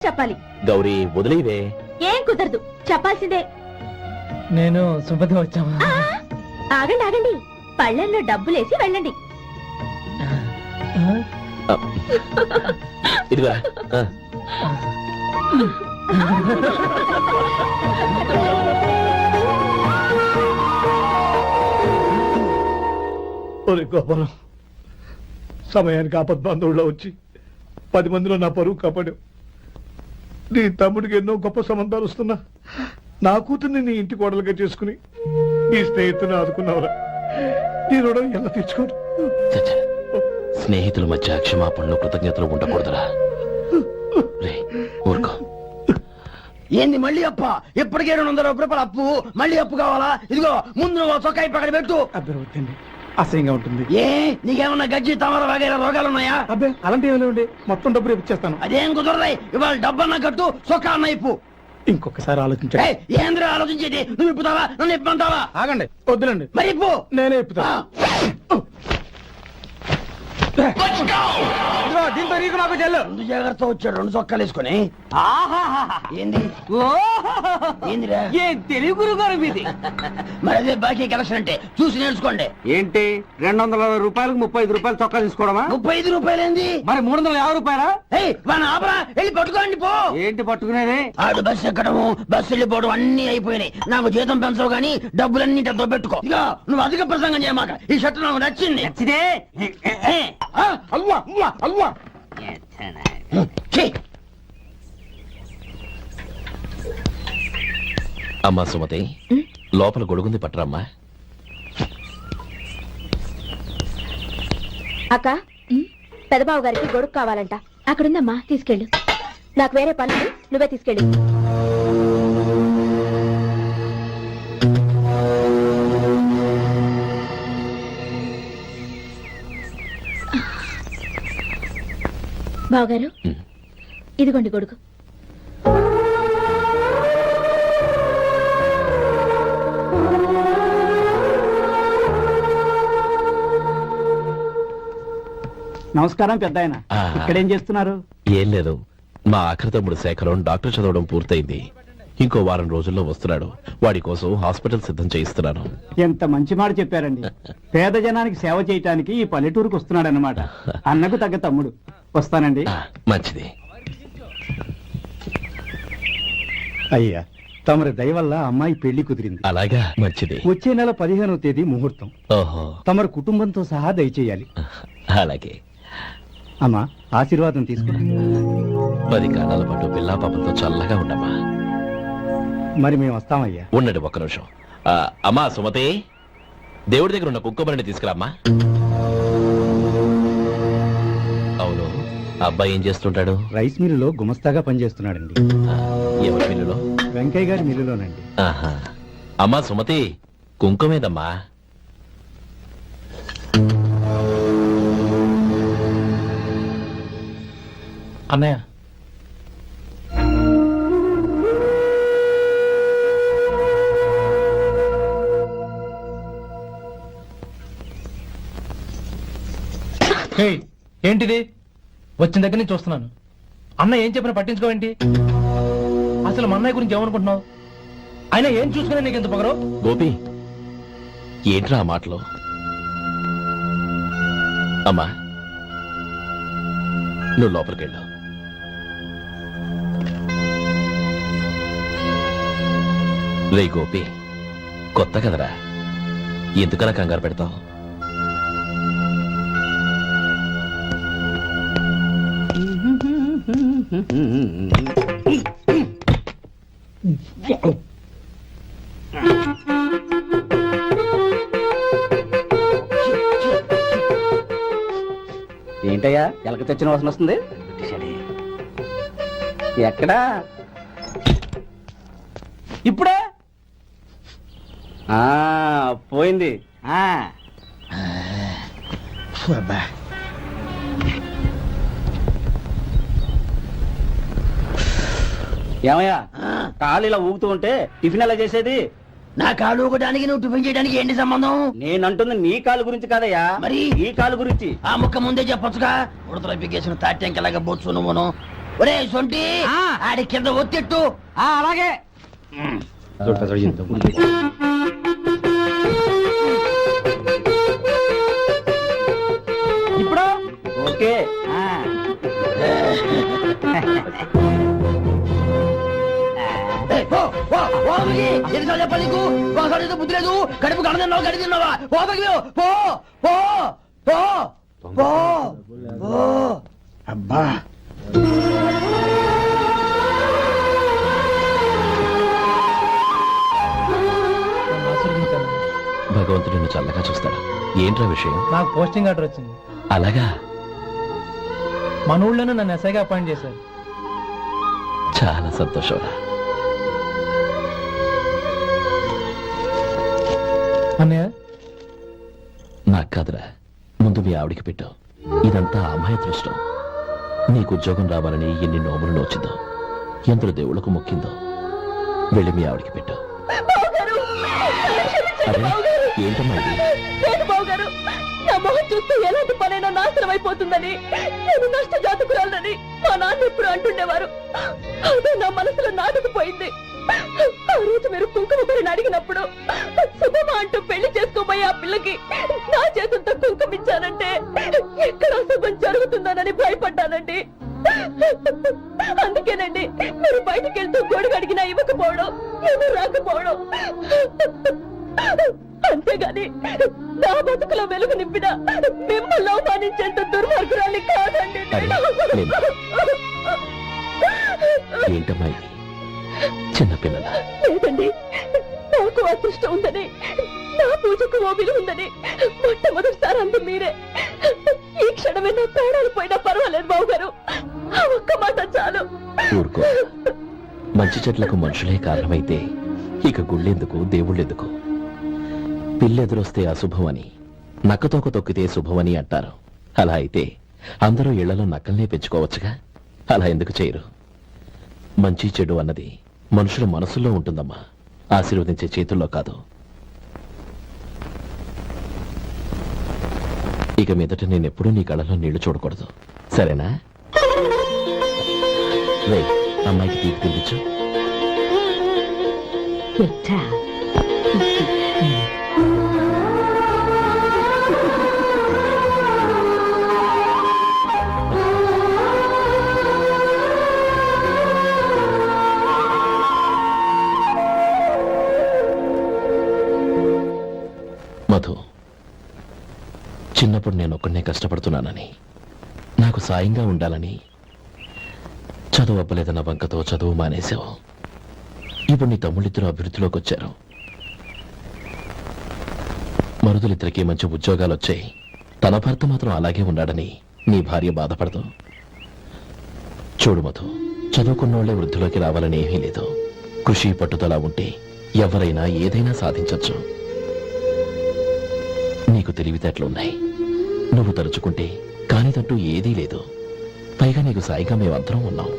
చెప్పాలి. గౌరీ వదిలేవే. ఏం కుదరదు, చెప్పాల్సిందే. నేను సుమతి వచ్చావా? ఆగండి ఆగండి, పళ్ళెంలో డబ్బులేసి వెళ్ళండి. ఇదిగా గోపాలం, సమయానికి ఆపద్బాంధవుల్లో వచ్చి 10 మందిలో నా పరువు కాపాడావు. నీ తమ్ముడికి ఎన్నో గొప్ప సంబంధాలు వస్తున్నా నా కూతుర్ని నీ ఇంటి కోడలుగా చేసుకుని నీ స్నేహితుని ఆదుకున్నావురా. నీ రుణం ఎలా తీర్చుకోరు? స్నేహితుల మధ్య క్షమాపణలు కృతజ్ఞతలు ఉండకూడదురా. ఊరుకో. ఏంది మళ్ళీ అప్ప? ఇప్పటికే 200 రూపాయల అప్పు, మళ్ళీ అప్పు కావాలా? ఇదిగో ముందు నువ్వు చొక్కా పక్కన పెట్టు. అర్థమవుతుంది, అసహ్యంగా ఉంటుంది. ఏ నీకేమన్నా గజ్జి తమర వగైరా రోగాలు ఉన్నాయా? అబ్బే అలాంటి ఏమి లేవండి, మొత్తం డబ్బులు ఇప్పించేస్తాను. అదేం కుదరదాయి. ఇవాళ డబ్బన్నా కట్టు, చొక్కా అన్న ఇప్పు. ఇంకొకసారి ఆలోచించండి. ఏంద్రా ఆలోచించేది? నువ్వు ఇప్పుతావా, నన్ను ఇప్పమంటావా? ఆగండి, వద్దులండి, మరి ఇప్పు. నేనే ఇప్పుతా. దీంతో నీకు నాకు చెల్లు. 2 జాగ్రత్త వచ్చాడు, 2 చొక్కాలు వేసుకొని. ఏంది ఏందిరా? ఏ తెలుగు గురువు గారు మీది? మరి అదే బాకీ కలెక్షన్ అంటే చూసి నేర్చుకోండి. ఏంటి 260 రూపాయలకు 35 రూపాయలు చొక్కా తీసుకోవడమా? 35 రూపాయలు ఏంది? మరి 350 రూపాయలా? వాడిని ఆపరా, వెళ్ళి పట్టుకోండి పో. ఏంటి పట్టుకునేది? ఆడు బస్సు ఎక్కడము, బస్సు వెళ్ళిపోవడం అన్ని అయిపోయినాయి. నాకు జీతం పెంచవు గానీ డబ్బులన్నీ డబ్బు పెట్టుకో. ఇక నువ్వు అధిక ప్రసంగం చేయమాక. ఈ షర్ట్ నాకు నచ్చింది. అల్వా అల్వా అల్వా. అమ్మా సుమతి, లోపల గొడుగుంది పట్టరమ్మా. అక్క, పెదబాబు గారికి గొడుగు కావాలంట. అక్కడుందమ్మా, తీసుకెళ్ళు. నాకు వేరే పనులు, నువ్వే తీసుకెళ్ళు. బావగారు, ఇదిగోండి గొడుగు. నమస్కారం పెద్ద ఆయన. ఇక్కడేం చేస్తున్నారు? ఏం లేదు, మా ఆఖరి తమ్ముడు శేఖరం డాక్టర్ చదవడం పూర్తయింది. ఇంకో వారం రోజుల్లో వస్తున్నాడు. వాడి కోసం హాస్పిటల్ సిద్ధం చేయిస్తున్నాను. ఎంత మంచి మాట చెప్పారండి. పేద జనానికి సేవ చేయటానికి ఈ పల్లెటూరుకు వస్తున్నాడన్నమాట. అన్నకు తగ్గ తమ్ముడు. వస్తానండి. మంచిది. అయ్యా, తమరి దయ వల్ల అమ్మాయి పెళ్లి కుదిరింది. అలాగా, మంచిది. వచ్చే నెల 15వ తేదీ ముహూర్తం. ఓహో, తమరు కుటుంబంతో సహా దయచేయాలి. అలాగే. అమ్మా, ఆశీర్వాదం తీసుకున్నా. 10 కాలాల పాటు పిల్లా పాపంతో చల్లగా ఉండమ్మా. మరి మేము వస్తామయ్యా. ఉండండి ఒక్క నిమిషం. అమ్మా సుమతి, దేవుడి దగ్గర ఉన్న కుక్కమరిని తీసుకురామ్మా. అవును, అబ్బాయి ఏం చేస్తుంటాడు? రైస్ మిల్లులో గుమస్తాగా పనిచేస్తున్నాడండి. ఎవరి మిల్లులో? వెంకయ్య గారి మిల్లులోనండి. ఆహా. అమ్మా సుమతి, కుంకుమేదమ్మా? అన్నయ్య, ఏంటిది? వచ్చిన దగ్గర నుంచి చూస్తున్నాను. అన్న ఏం చెప్పినా పట్టించుకోవేంటి? అసలు మా అన్నయ్య గురించి ఏమనుకుంటున్నావు? ఆయన ఏం చూసుకునే నీకు ఎంత పొగరు? గోపి, ఏంట్రా ఆ మాటలు? అమ్మా, నువ్వు లోపలికెళ్ళు. రే గోపి, కొత్త కదరా, ఎందుకలా కంగారు పెడతావు? ఏంటయ్యా ఎలక తెచ్చిన వాసన వస్తుంది? ఎక్కడా? ఇప్పుడే పోయింది. ఏమయ్యా, కాలు ఇలా ఊగుతూ ఉంటే టిఫిన్ ఎలా చేసేది? నా కాలు ఊగడానికి నువ్వు టిఫిన్ చేయడానికి ఏంటి సంబంధం? నేనంటుంది నీ కాలు గురించి కాదయ్యా, మరి ఈ కాలు గురించి. ఆ ముక్క ముందే చెప్పొచ్చుగా. ఉడతలో పిగేసిన తాట్యంకలాగా బొచ్చు నువ్వును. ఒరే సొంటి ఆడి కింద ఒత్తిట్టు అలాగే ఇప్పుడు ఓకే ఎన్నిసార్లు చెప్పాలి నీకు ఒకసారి బుద్ధి లేదు కడుపు గడ తిన్నావా గడి తిన్నావా పో పో పో పో పో అబ్బా నన్ను ఆశీర్వదించాను. భగవంతుడు నిన్ను చల్లగా చూస్తాడు. ఏంట్రా విషయం? నాకు పోస్టింగ్ ఆర్డర్ వచ్చింది. అలాగా? మన ఊళ్ళోనే నన్ను ఎస్ఐగా అపాయింట్ చేశారు. చాలా సంతోషంరా. అన్నయ్య నాకు కాదురా, ముందు మీ ఆవిడికి పెట్టు. ఇదంతా అమ్మాయి దృష్టం. నీకు ఉద్యోగం రావాలని ఎన్ని నోములు నోచిందో, ఎందరు దేవుళ్లకు మొక్కిందో. వెళ్ళి మీ ఆవిడికి పెట్టు. అరే ఏంటమ్మా ఇది? లేదు బావగారు, నా మొహం చూస్తే ఎలాంటి పనైనా నాశనం అయిపోతుందని, నేను నష్ట జాతకురాలని మా నాన్న ఎప్పుడు అంటుండేవారు. అదే నా మనసులో నాటుకుపోయింది. ఆ రోజు మీరు కుంకుమ భరిని అడిగినప్పుడు శుభమా అంటూ పెళ్లి చేసుకోబోయే ఆ పిల్లకి నా చేతులతో కుంకుమించానంటే ఎక్కడ శుభం జరుగుతుందనని భయపడ్డానండి. అందుకేనండి మీరు బయటికి వెళ్తూ గొడుగు అడిగినా ఇవ్వకపోవడం, ఏమీ రాకపోవడం. అంతేగాని నా బతుకులో వెలుగు నింపిన మిమ్మల్ని అవమానించేంత దుర్మార్గురాలి కాదండి నేను. ఏంటమ్మా ఇది? చిన్నపిల్లల లేదండి, నాకు అదృష్టం ఉందని, నా పూజకు ఓ విలువ ఉందని మొట్టమొదటిసారి అంది మీరే. ఈ క్షణమే నా ప్రాణాలు పోయినా పర్వాలేదు బావగారు, ఆ ఒక్క మాట చాలు. ఊరుకో. మంచి చెట్లకు మనుషులే కారణమైతే ఇక గుళ్ళెందుకు, దేవుళ్ళెందుకు? పిల్లెదురొస్తే అశుభం అని, నక్కతోక తొక్కితే శుభమని అంటారు. అలా అయితే అందరూ ఇళ్లలో నక్కల్నే పెంచుకోవచ్చుగా. అలా ఎందుకు చేయరు? మంచి చెడు అన్నది మనుషుల మనసుల్లో ఉంటుందమ్మా, ఆశీర్వదించే చేతుల్లో కాదు. ఇక మీదట నేనెప్పుడూ నీ కళ్ళలో నీళ్లు చూడకూడదు, సరేనా? రే, అమ్మాయికి తీపి తినిపించు. మధు, చిన్నప్పుడు నేను ఒక్కడనే కష్టపడుతున్నానని, నాకు సాయంగా ఉండాలని చదువు అవ్వలేదన్న వంకతో చదువు మానేశావు. ఇప్పుడు నీ తమ్ముళ్ళిద్దరూ అభివృద్ధిలోకి వచ్చారు. మరుదులిద్దరికీ మంచి ఉద్యోగాలు వచ్చాయి. తన భర్త మాత్రం అలాగే ఉన్నాడని నీ భార్య బాధపడదు. చూడు మధు, చదువుకున్నోళ్లే వృద్ధిలోకి రావాలని ఏమీ లేదు. కృషి పట్టుదల ఉంటే ఎవరైనా ఏదైనా సాధించొచ్చు. నీకు తెలివితేటలున్నాయి. నువ్వు తలుచుకుంటే కానిదంటూ ఏదీ లేదు. పైగా నీకు సాయిగా మేమందరం ఉన్నాం.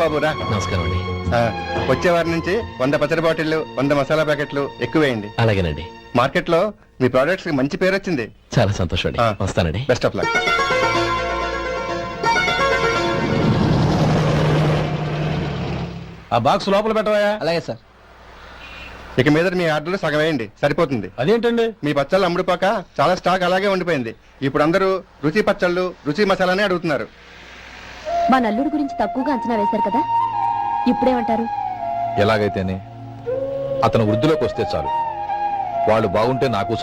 బాబు రా. నమస్కారం అండి. వచ్చే వారి నుంచి 100 పచ్చడి బాటిళ్లు 100 మసాలా ప్యాకెట్లు ఎక్కువేయండి. అలాగేనండి. మార్కెట్ లో మీ ప్రోడక్ట్స్ కి మంచి పేరు వచ్చింది. చాలా సంతోషం అండి. ఆ. వస్తానండి. Best of luck. ఆ బాక్స్ లోపల పెట్టవా? అలాగే సార్. ఇక మీద మీ ఆర్డర్లు సగం వేయండి, సరిపోతుంది. అదేంటండి? మీ పచ్చళ్ళు అమ్ముడుపోక చాలా స్టాక్ అలాగే ఉండిపోయింది. ఇప్పుడు అందరూ రుచి పచ్చళ్ళు రుచి మసాలానే అడుగుతున్నారు. మా నల్లుడి గురించి తక్కువగా అంచనా వేశారు కదా, ఇప్పుడేమంటారు? ఎలాగైతేనే అతను వృద్ధిలోకి వస్తే చాలు. వాళ్ళు బాగుంటే నాకు